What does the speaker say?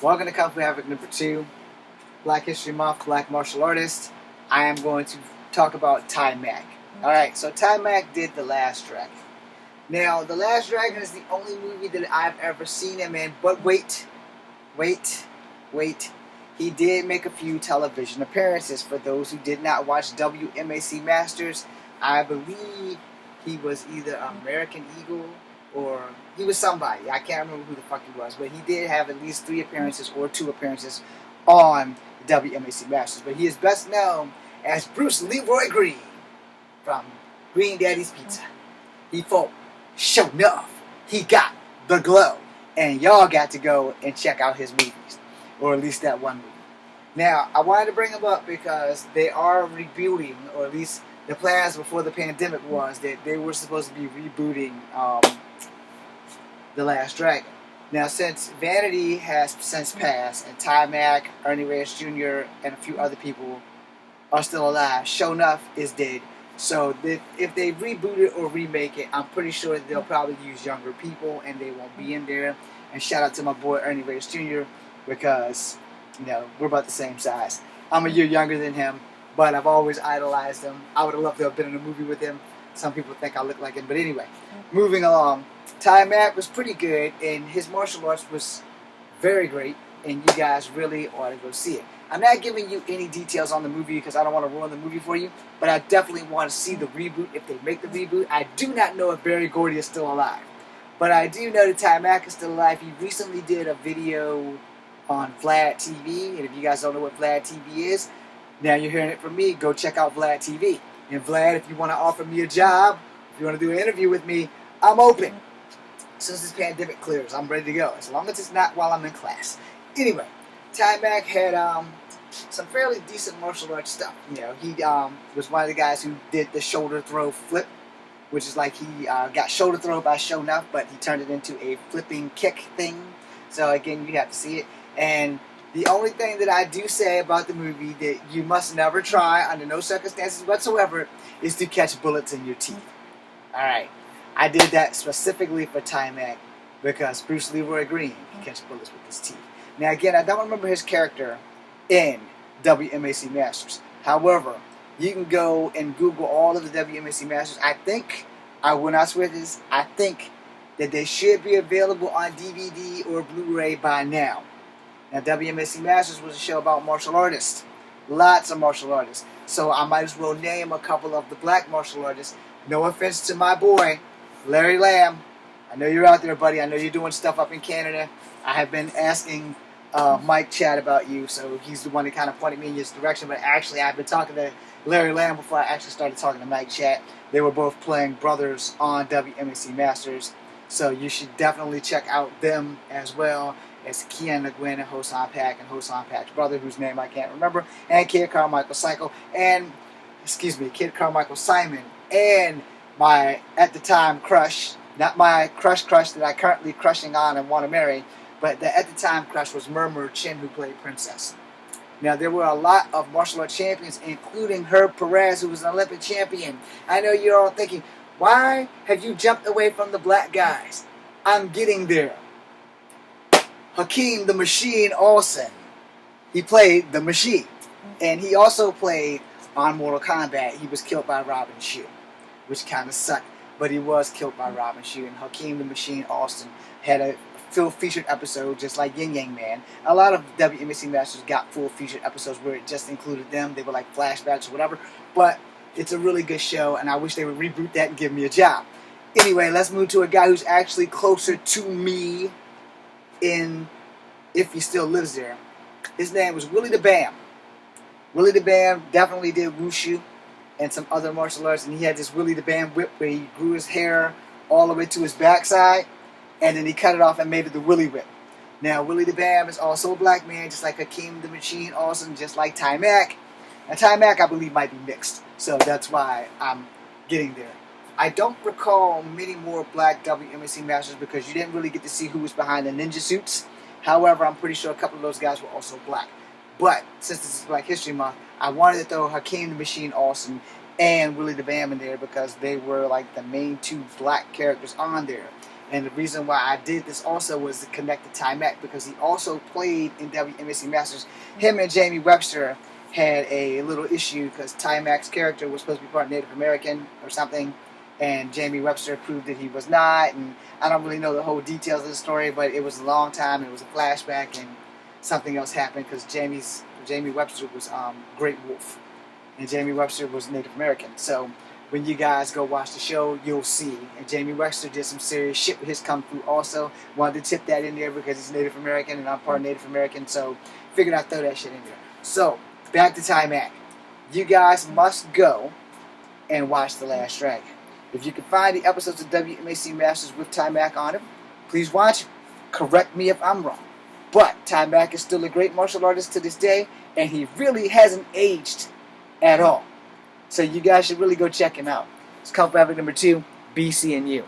Welcome to Kung Fu Havoc number 2, Black History Month, Black Martial Artist. I am going to talk about TaiMak. Alright, so TaiMak did The Last Dragon. Now, The Last Dragon is the only movie that I've ever seen him in, but wait. He did make a few television appearances. For those who did not watch WMAC Masters, I believe he was either American Eagle or he was somebody. I can't remember who the fuck he was, but he did have at least 3 appearances or 2 appearances on the WMAC Masters. But he is best known as Bruce Leroy Green from Green Daddy's Pizza. He fought Show Enough. He got the glow. And y'all got to go and check out his movies. Or at least that one movie. Now, I wanted to bring him up because they are rebooting, or at least the plans before the pandemic was that they were supposed to be rebooting The Last Dragon. Now, since Vanity has since passed, and TaiMak, Ernie Reyes Jr., and a few other people are still alive, Show Enough is dead. So if they reboot it or remake it, I'm pretty sure they'll probably use younger people and they won't be in there. And shout out to my boy Ernie Reyes Jr. because, you know, we're about the same size. I'm a year younger than him, but I've always idolized him. I would have loved to have been in a movie with him. Some people think I look like him, but anyway, moving along. TaiMak was pretty good, and his martial arts was very great, and you guys really ought to go see it. I'm not giving you any details on the movie because I don't want to ruin the movie for you, but I definitely want to see the reboot if they make the reboot. I do not know if Barry Gordy is still alive, but I do know that TaiMak is still alive. He recently did a video on Vlad TV, and if you guys don't know what Vlad TV is, now you're hearing it from me. Go check out Vlad TV. And Vlad, if you want to offer me a job, if you want to do an interview with me, I'm open. Since this pandemic clears, I'm ready to go, as long as it's not while I'm in class. Anyway, TaiMak had some fairly decent martial arts stuff. You know, he was one of the guys who did the shoulder throw flip, which is like he got shoulder throw by Show Enough, but he turned it into a flipping kick thing. So again, you have to see it. And the only thing that I do say about the movie that you must never try under no circumstances whatsoever is to catch bullets in your teeth. Alright, I did that specifically for TaiMak because Bruce Leroy Green can catch bullets with his teeth. Now again, I don't remember his character in WMAC Masters. However, you can go and Google all of the WMAC Masters. I will not swear this, I think that they should be available on DVD or Blu-ray by now. Now, WMAC Masters was a show about martial artists. Lots of martial artists. So I might as well name a couple of the black martial artists. No offense to my boy, Larry Lamb. I know you're out there, buddy. I know you're doing stuff up in Canada. I have been asking Mike Chad about you, so he's the one that kind of pointed me in this direction. But actually, I've been talking to Larry Lamb before I actually started talking to Mike Chad. They were both playing brothers on WMAC Masters. So you should definitely check out them as well as Kian Le Guin and Hosan Pak and Hosan Pak's brother, whose name I can't remember, and Kid Carmichael Simon, and my, at the time, crush, not my crush that I currently crushing on and want to marry, but the at the time crush was Murmur Chin, who played Princess. Now, there were a lot of martial arts champions, including Herb Perez, who was an Olympic champion. I know you're all thinking, why have you jumped away from the black guys? I'm getting there. Hakeem the Machine Olsen. He played the Machine. And he also played on Mortal Kombat. He was killed by Robin Shue, which kind of sucked. But he was killed by Robin Shue. And Hakeem the Machine Olsen had a full featured episode just like Yin Yang Man. A lot of WMAC Masters got full featured episodes where it just included them. They were like flashbacks or whatever. But it's a really good show, and I wish they would reboot that and give me a job. Anyway, let's move to a guy who's actually closer to me if he still lives there. His name was Willie the Bam. Willie the Bam definitely did wushu and some other martial arts, and he had this Willie the Bam whip where he grew his hair all the way to his backside, and then he cut it off and made it the Willie whip. Now, Willie the Bam is also a black man, just like Hakeem the Machine Olsen, just like TaiMak. And TaiMak, I believe, might be mixed, so that's why I'm getting there. I don't recall many more black WMAC Masters because you didn't really get to see who was behind the ninja suits. However, I'm pretty sure a couple of those guys were also black. But since this is Black History Month, I wanted to throw Hakeem the Machine Olsen and Willie the Bam in there because they were like the main 2 black characters on there. And the reason why I did this also was to connect to TaiMak, because he also played in WMAC Masters. Him and Jamie Webster had a little issue because TaiMak's character was supposed to be part Native American or something, and Jamie Webster proved that he was not. And I don't really know the whole details of the story, but it was a long time, and it was a flashback, and something else happened because Jamie Webster was Great Wolf, and Jamie Webster was Native American. So when you guys go watch the show, you'll see. And Jamie Webster did some serious shit with his kung fu also. Wanted to tip that in there because he's Native American and I'm part Native American, so figured I'd throw that shit in there. So, back to TaiMak. You guys must go and watch The Last Dragon. If you can find the episodes of WMAC Masters with TaiMak on it, please watch. Correct me if I'm wrong. But TaiMak is still a great martial artist to this day, and he really hasn't aged at all. So you guys should really go check him out. It's Kung Fu Epic number 2, BC and you.